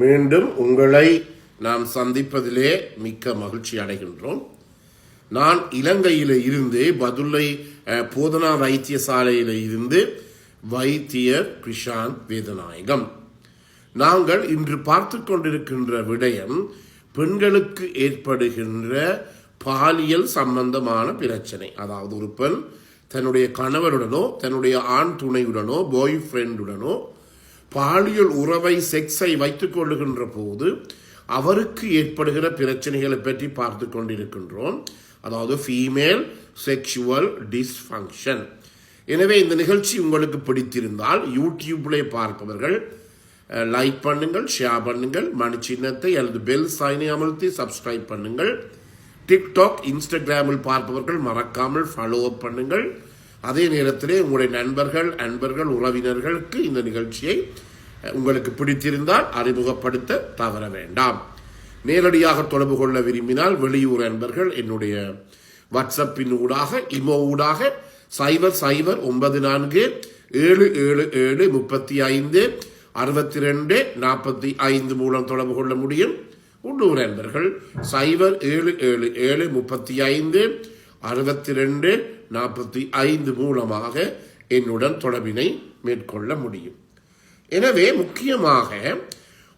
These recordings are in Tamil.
மீண்டும் உங்களை நாம் சந்திப்பதிலே மிக்க மகிழ்ச்சி அடைகின்றோம். நான் இலங்கையில் இருந்து பதுளை போதனா வைத்தியசாலையில் இருந்து வைத்தியர் கிருஷாந்த் வேதநாயகம். நாங்கள் இன்று பார்த்து கொண்டிருக்கின்ற விடயம் பெண்களுக்கு ஏற்படுகின்ற பாலியல் சம்பந்தமான பிரச்சனை. அதாவது ஒரு பெண் தன்னுடைய கணவருடனோ தன்னுடைய ஆண் துணையுடனோ பாய் ஃப்ரெண்டுடனோ பாலியல் உறவை செக்ஸை வைத்துக் கொள்ளுகின்ற போது அவருக்கு ஏற்படுகிற பிரச்சனைகளை பற்றி பார்த்து கொண்டிருக்கின்றோம். அதாவது ஃபீமேல் செக்ஷுவல் டிஸ்ஃபங்க்ஷன். எனவே இந்த நிகழ்ச்சி உங்களுக்கு பிடித்திருந்தால் யூடியூப்ல பார்ப்பவர்கள் லைக் பண்ணுங்கள், ஷேர் பண்ணுங்கள், மணி சின்னத்தை அல்லது பெல் சைனை அமர்த்தி சப்ஸ்கிரைப் பண்ணுங்கள். டிக்டாக் இன்ஸ்டாகிராமில் பார்ப்பவர்கள் மறக்காமல் ஃபாலோ அப் பண்ணுங்கள். அதே நேரத்திலே உங்களுடைய நண்பர்கள் அன்பர்கள் உறவினர்களுக்கு இந்த நிகழ்ச்சியை உங்களுக்கு பிடித்திருந்தால் அறிமுகப்படுத்த தவற வேண்டாம். நேரடியாக தொடர்பு கொள்ள விரும்பினால் வெளியூர் அன்பர்கள் என்னுடைய வாட்ஸ்அப்பின் ஊடாக இமோ ஊடாக 009477356245 மூலம் தொடர்பு கொள்ள முடியும். உள்ளூர் அன்பர்கள் 0777356245 மூலமாக என்னுடன் தொடர்பினை மேற்கொள்ள முடியும். எனவே முக்கியமாக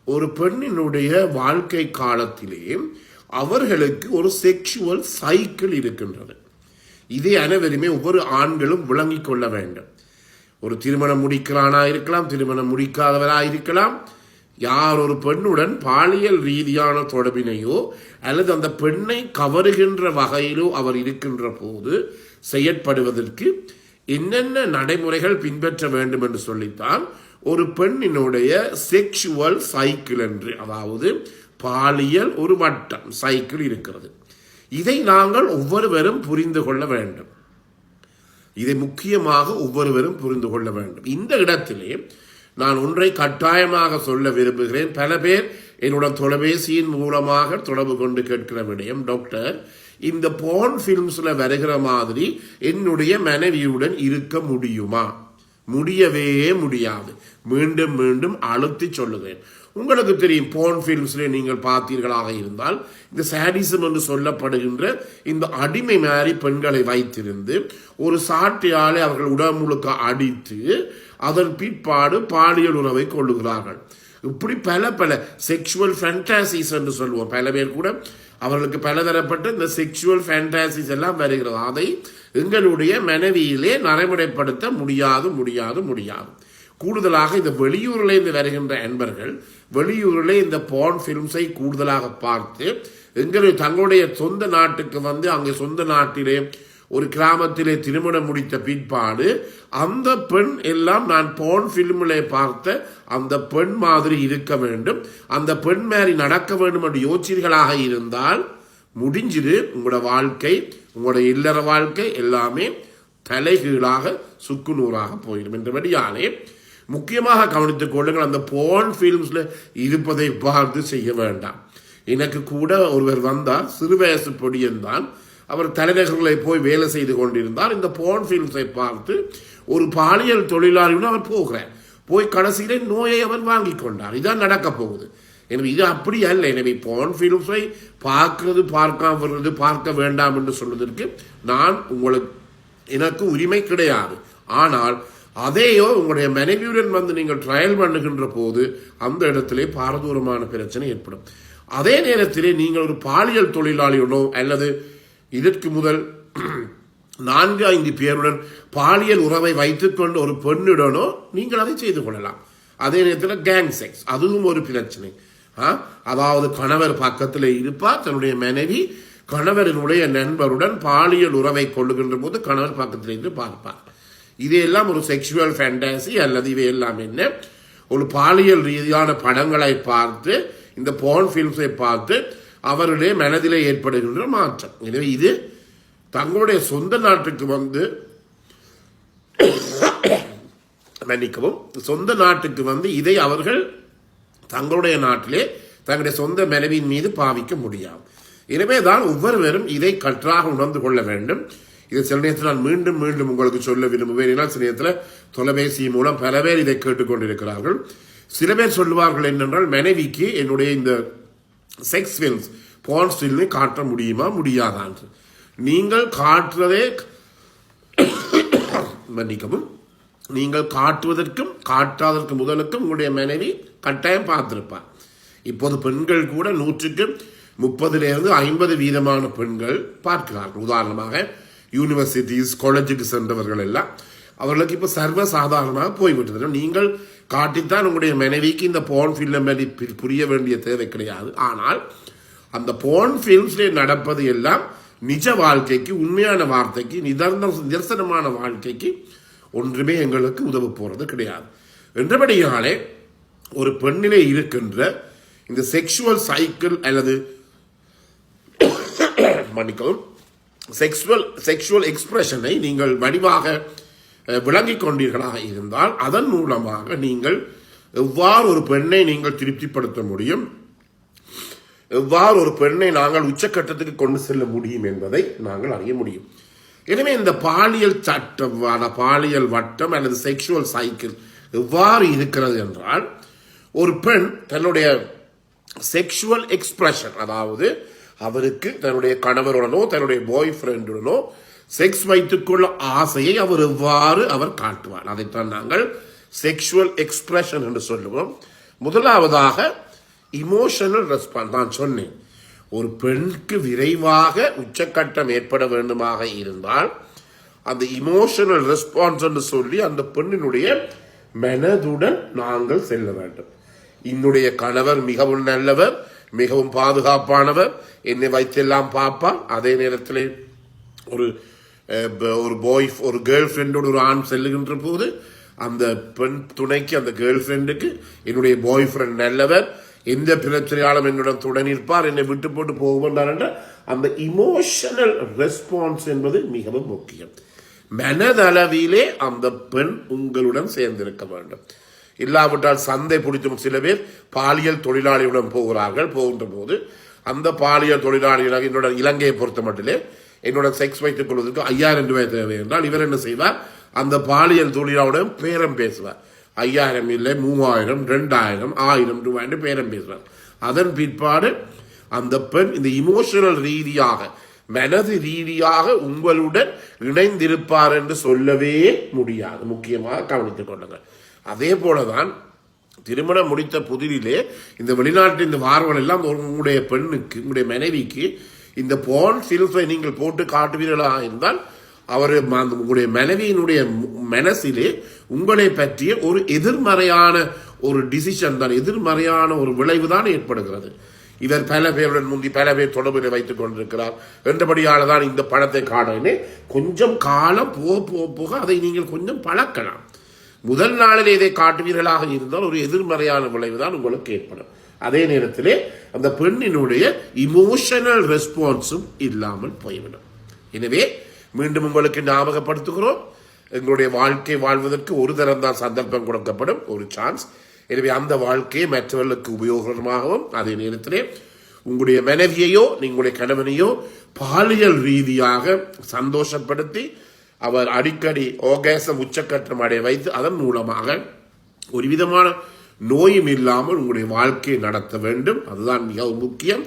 ஒரு பெண்ணினுடைய வாழ்க்கை காலத்திலே அவர்களுக்கு ஒரு செக்ஷுவல் சைக்கிள் இருக்கின்றது. இதை அனைவருமே ஒவ்வொரு ஆண்களும் விளங்கிக் கொள்ள வேண்டும். ஒரு திருமணம் முடிக்கிறானா இருக்கலாம், திருமணம் முடிக்காதவரா இருக்கலாம். யார் ஒரு பெண்ணுடன் பாலியல் ரீதியான தொடர்பினையோ அல்லது அந்த பெண்ணை கவருகின்ற வகையிலோ அவர் இருக்கின்ற போது செயற்படுவதற்கு என்னென்ன நடைமுறைகள் பின்பற்ற வேண்டும் என்று சொல்லித்தான் ஒரு பெண்ணினுடைய செக்ஷுவல் சைக்கிள் என்று, அதாவது பாலியல் ஒரு வட்டம் சைக்கிள் இருக்கிறது. இதை நாங்கள் ஒவ்வொருவரும் புரிந்து கொள்ள வேண்டும். இதை முக்கியமாக ஒவ்வொருவரும் புரிந்து கொள்ள வேண்டும். இந்த இடத்திலே நான் ஒன்றை கட்டாயமாக சொல்ல விரும்புகிறேன். பல பேர் என்னுடைய தொலைபேசியின் மூலமாக தொடர்பு கொண்டு கேட்கிற விடயம், டாக்டர் இந்த போர்ன் ஃபிலிம்ஸ்ல வருகிற மாதிரி என்னுடைய மனைவியுடன் இருக்க முடியுமா? முடியவே முடியாது. மீண்டும் மீண்டும் அழுத்தி சொல்லுகிறேன். உங்களுக்கு தெரியும், போர்ன் ஃபிலிம்ஸ்ல நீங்கள் பார்த்தீர்களாக இருந்தால் இந்த சாடிசம் என்று சொல்லப்படுகின்ற இந்த அடிமை மாதிரி பெண்களை வைத்திருந்து ஒரு சாட்டையாலே அவர்கள் உடல் முழுக்க அடித்து அதன் பிற்பாடு பாலியல் உறவை கொள்ளுகிறார்கள். இப்படி பல பல செக்ஷுவல் ஃபேண்டாசிஸ் என்று சொல்லுவோம். பல பேர் கூட அவர்களுக்கு பலதரப்பட்ட இந்த செக்ஷுவல் ஃபேண்டாசிஸ் எல்லாம் வருகிறது. அதை எங்களுடைய மனைவியிலே நடைமுறைப்படுத்த முடியாது முடியாது முடியாது. கூடுதலாக இந்த வெளியூரில் இருந்து வருகின்ற அன்பர்கள் வெளியூரிலே இந்த போர்ன் ஃபிலிம்ஸை கூடுதலாக பார்த்து தங்களுடைய சொந்த நாட்டுக்கு வந்து அங்கே சொந்த நாட்டிலே ஒரு கிராமத்திலே திருமணம் முடித்த பிற்பாடு அந்த பெண் எல்லாம் நான் போர்ன் ஃபிலிமிலே பார்த்த அந்த பெண் மாதிரி இருக்க வேண்டும், அந்த பெண் மாதிரி நடக்க வேண்டும் என்று யோசிச்சீர்களாக இருந்தால் முடிஞ்சிரு. உங்களோட வாழ்க்கை, உங்களோட இல்லற வாழ்க்கை எல்லாமே தலைகீழாக சுக்குநூறாக போயிடும். என்றபடியாலே முக்கியமாக கவனித்துக் கொள்ளுங்கள், அந்த போர்ன் ஃபிலிம்ஸ்ல இருப்பதை பார்த்து செய்ய வேண்டாம். எனக்கு கூட ஒருவர் வந்தார், சிறு வயசு பொடியன்தான். அவர் தலைநகர்களை போய் வேலை செய்து கொண்டிருந்தார். இந்த போர்ன் ஃபிலிம்ஸை பார்த்து ஒரு பாலியல் தொழிலாளியுடன் அவர் போய் கடைசியிலே நோயை அவர் வாங்கி கொண்டார். இதான் நடக்க போகுது. எனவே இது அப்படி அல்ல. எனவே போர்ன் ஃபிலிம்ஸை பார்க்கிறது பார்க்க வேண்டாம் என்று சொல்வதற்கு எனக்கு உரிமை கிடையாது. ஆனால் அதையோ உங்களுடைய மனைவியுடன் வந்து நீங்கள் ட்ரையல் பண்ணுகின்ற போது அந்த இடத்திலே பாரதூரமான பிரச்சனை ஏற்படும். அதே நேரத்திலே நீங்கள் ஒரு பாலியல் தொழிலாளியுடனோ அல்லது இதற்கு முதல் 4-5 பேருடன் பாலியல் உறவை வைத்துக் கொண்டு ஒரு பெண்ணுடனோ நீங்கள் அதை செய்து கொள்ளலாம். அதே நேரத்தில் கேங் செக்ஸ், அதுவும் ஒரு பிரச்சனை. அதாவது கணவர் பக்கத்தில் இருப்பார், தன்னுடைய மனைவி கணவரினுடைய நண்பருடன் பாலியல் உறவை கொள்ளுகின்ற போது கணவர் பக்கத்தில் இருந்து பார்ப்பார். இதையெல்லாம் ஒரு செக்ஷுவல் ஃபேண்டாசி அல்லது இவையெல்லாம் என்ன, ஒரு பாலியல் ரீதியான படங்களை பார்த்து இந்த போர்ன் ஃபிலிம்ஸை பார்த்து அவருடைய மனதிலே ஏற்படுகின்ற மாற்றம். எனவே இது தங்களுடைய சொந்த நாட்டுக்கு வந்து சொந்த நாட்டுக்கு வந்து இதை அவர்கள் தங்களுடைய நாட்டிலே தங்களுடைய சொந்த மனைவியின் மீது பாவிக்க முடியாது. எனவே தான் ஒவ்வொருவரும் இதை கற்றாக உணர்ந்து கொள்ள வேண்டும். இது சில நேரத்தில் நான் மீண்டும் மீண்டும் உங்களுக்கு சொல்ல விரும்புவேன். சில நேரத்தில் தொலைபேசி மூலம் பல பேர் இதை கேட்டுக்கொண்டிருக்கிறார்கள். சில பேர் சொல்லுவார்கள் என்னென்றால் மனைவிக்கு என்னுடைய இந்த செக்ஸ் ஃபில்ம்ஸ் போன் ஸ்டில்லை காட்ட முடியுமா முடியாதான். நீங்கள் காட்டுறதே மன்னிக்கவும், நீங்கள் காட்டுவதற்கும் காட்டாதற்கு முதலுக்கும் உங்களுடைய மனைவி கட்டாயம் பார்த்திருப்பார். இப்போது பெண்கள் கூட 130% பெண்கள் பார்க்கிறார்கள். உதாரணமாக யூனிவர்சிட்டிஸ் காலேஜுக்கு சென்றவர்கள் எல்லாம் அவர்களுக்கு இப்போ சர்வசாதாரணமாக போய்விட்டது. நீங்கள் காட்டித்தான் உங்களுடைய மனைவிக்கு இந்த போன் ஃபில்ம் புரிய வேண்டிய தேவை கிடையாது. ஆனால் அந்த போன் ஃபில்ம்ஸ்லேயே நடப்பது எல்லாம் நிஜ வாழ்க்கைக்கு, உண்மையான வார்த்தைக்கு, நிதர்சனமான வாழ்க்கைக்கு ஒன்றுமே எங்களுக்கு உதவ போறது கிடையாது. என்றபடியாலே ஒரு பெண்ணிலே இருக்கின்ற இந்த செக்ஷுவல் சைக்கிள் அல்லது மன்னிக்கவும் செக்ஷுவல் எக்ஸ்பிரஷனை நீங்கள் வடிவாக விளங்கிக் கொண்டீர்களாக இருந்தால் அதன் மூலமாக நீங்கள் எவ்வாறு ஒரு பெண்ணை நீங்கள் திருப்திப்படுத்த முடியும், எவ்வாறு ஒரு பெண்ணை நாங்கள் உச்சக்கட்டத்துக்கு கொண்டு செல்ல முடியும் என்பதை நாங்கள் அறிய முடியும். எனவே இந்த பாலியல் சட்டம், பாலியல் வட்டம் அல்லது செக்ஷுவல் சைக்கிள் எவ்வாறு இருக்கிறது என்றால், ஒரு பெண் தன்னுடைய செக்ஷுவல் எக்ஸ்பிரஷன், அதாவது அவருக்கு தன்னுடைய கணவருடனோ தன்னுடைய பாய் ஃப்ரெண்டுடனோ செக்ஸ் வைத்துக்கொள்ள ஆசையை அவர் காட்டுவார். அதைத்தான் நாங்கள் செக்ஷுவல் எக்ஸ்பிரஷன் என்று சொல்லுவோம். முதலாவதாக இமோஷனல் ரெஸ்பான்ஸ். நான் சொன்னேன், ஒரு பெண்ணுக்கு விரைவாக உச்சக்கட்டம் ஏற்பட வேண்டுமாக இருந்தால் அந்த இமோஷனல் ரெஸ்பான்ஸ் என்று சொல்லி அந்த பெண்ணினுடைய மனதுடன் நாங்கள் செல்ல வேண்டும். என்னுடைய கணவர் மிகவும் நல்லவர், மிகவும் பாதுகாப்பானவர், என்னை வைத்தெல்லாம் பார்ப்பார். அதே நேரத்தில் ஒரு கேர்ள் ஃப்ரெண்டோடு ஒரு ஆண் செல்லுகின்ற போது அந்த பெண் துணைக்கு, அந்த கேர்ள் ஃப்ரெண்டுக்கு என்னுடைய பாய் ஃப்ரெண்ட் நல்லவர், எந்த பிரச்சனையாலும் என்னுடன் துணைநிற்பார், என்னை விட்டு போட்டு போகுமார் என்ற அந்த இமோஷனல் ரெஸ்பான்ஸ் என்பது மிகவும் முக்கியம். மனதளவிலே அந்த பெண் உங்களுடன் சேர்ந்திருக்க வேண்டும். இல்லாவிட்டால் சந்தை பிடித்தும் சில பேர் பாலியல் தொழிலாளியுடன் போகிறார்கள். போகின்ற போது அந்த பாலியல் தொழிலாளிகளாக என்னோட இலங்கையை பொறுத்த மட்டிலே என்னோட செக்ஸ் வைத்துக் கொள்வதற்கு 5000 ரூபாய் தேவை என்றால் இவர் என்ன செய்வார், அந்த பாலியல் தொழிலாளியுடன் பேரம் பேசுவார். 5000 இல்லை, 3000, 2000, 1000 ரூபாய் என்று பேரம் பேசுவார். அதன் பிற்பாடு அந்த பெண் இந்த இமோஷனல் ரீதியாக, மனது ரீதியாக உங்களுடன் இணைந்திருப்பார் என்று சொல்லவே முடியாது. முக்கியமாக கவனித்துக் கொள்ளுங்கள். அதே போலதான் திருமணம் முடித்த புதிரிலே இந்த வெளிநாட்டு இந்த வார்வல் எல்லாம் உங்களுடைய பெண்ணுக்கு, உங்களுடைய மனைவிக்கு இந்த போன் ஃபில்ம்ஸை நீங்கள் போட்டு காட்டுவீர்களாக இருந்தால் அவர் உங்களுடைய மனைவியினுடைய மனசிலே உங்களை பற்றிய ஒரு எதிர்மறையான ஒரு டிசிஷன் தான், எதிர்மறையான ஒரு விளைவு தான் ஏற்படுகிறது. இவர் பல பேருடன் முந்தி பல பேர் தொடர்பில் வைத்துக் கொண்டிருக்கிறார் என்றபடியால தான் இந்த படத்தை காணவே கொஞ்சம் காலம் போக அதை நீங்கள் கொஞ்சம் பழக்கலாம். முதல் நாளில் இதை காட்டுவீர்களாக இருந்தால் ஒரு எதிர்மறையான விளைவு தான் உங்களுக்கு ஏற்படும். அதே நேரத்திலே அந்த பெண்ணினுடைய இமோஷனல் ரெஸ்பான்ஸும் இல்லாமல் போய்விடும். எனவே மீண்டும் உங்களுக்கு ஞாபகப்படுத்துகிறோம், எங்களுடைய வாழ்க்கை வாழ்வதற்கு ஒரு தரம் தான் சந்தர்ப்பம் கொடுக்கப்படும், ஒரு சான்ஸ். எனவே அந்த வாழ்க்கையை மற்றவர்களுக்கு உபயோகமாகவும் அதே நேரத்திலே உங்களுடைய மனைவியையோ உங்களுடைய கணவனையோ பாலியல் ரீதியாக சந்தோஷப்படுத்தி அவர் அடிக்கடி ஆர்காசம் உச்சக்கட்டம் அடைய வைத்து அதன் மூலமாக ஒரு விதமான நோயும் இல்லாமல் உங்களுடைய வாழ்க்கையை நடத்த வேண்டும். அதுதான் மிகவும் முக்கியம்.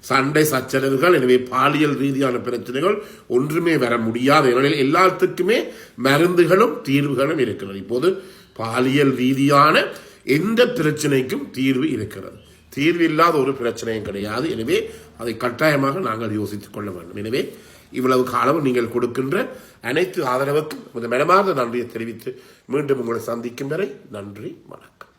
சண்டை சச்சரவுகள், எனவே பாலியல் ரீதியான பிரச்சனைகள் ஒன்றுமே வர முடியாது. ஏனெனில் எல்லாத்துக்குமே மருந்துகளும் தீர்வுகளும் இருக்கிறது. இப்போது பாலியல் ரீதியான எந்த பிரச்சனைக்கும் தீர்வு இருக்கிறது. தீர்வு இல்லாத ஒரு பிரச்சனையும் கிடையாது. எனவே அதை கட்டாயமாக நாங்கள் யோசித்துக் கொள்ள வேண்டும். எனவே இவ்வளவு காலம் நீங்கள் கொடுக்கின்ற அனைத்து ஆதரவுக்கும் மனமார்ந்த நன்றியை தெரிவித்து மீண்டும் உங்களை சந்திக்கும் வரை நன்றி, வணக்கம்.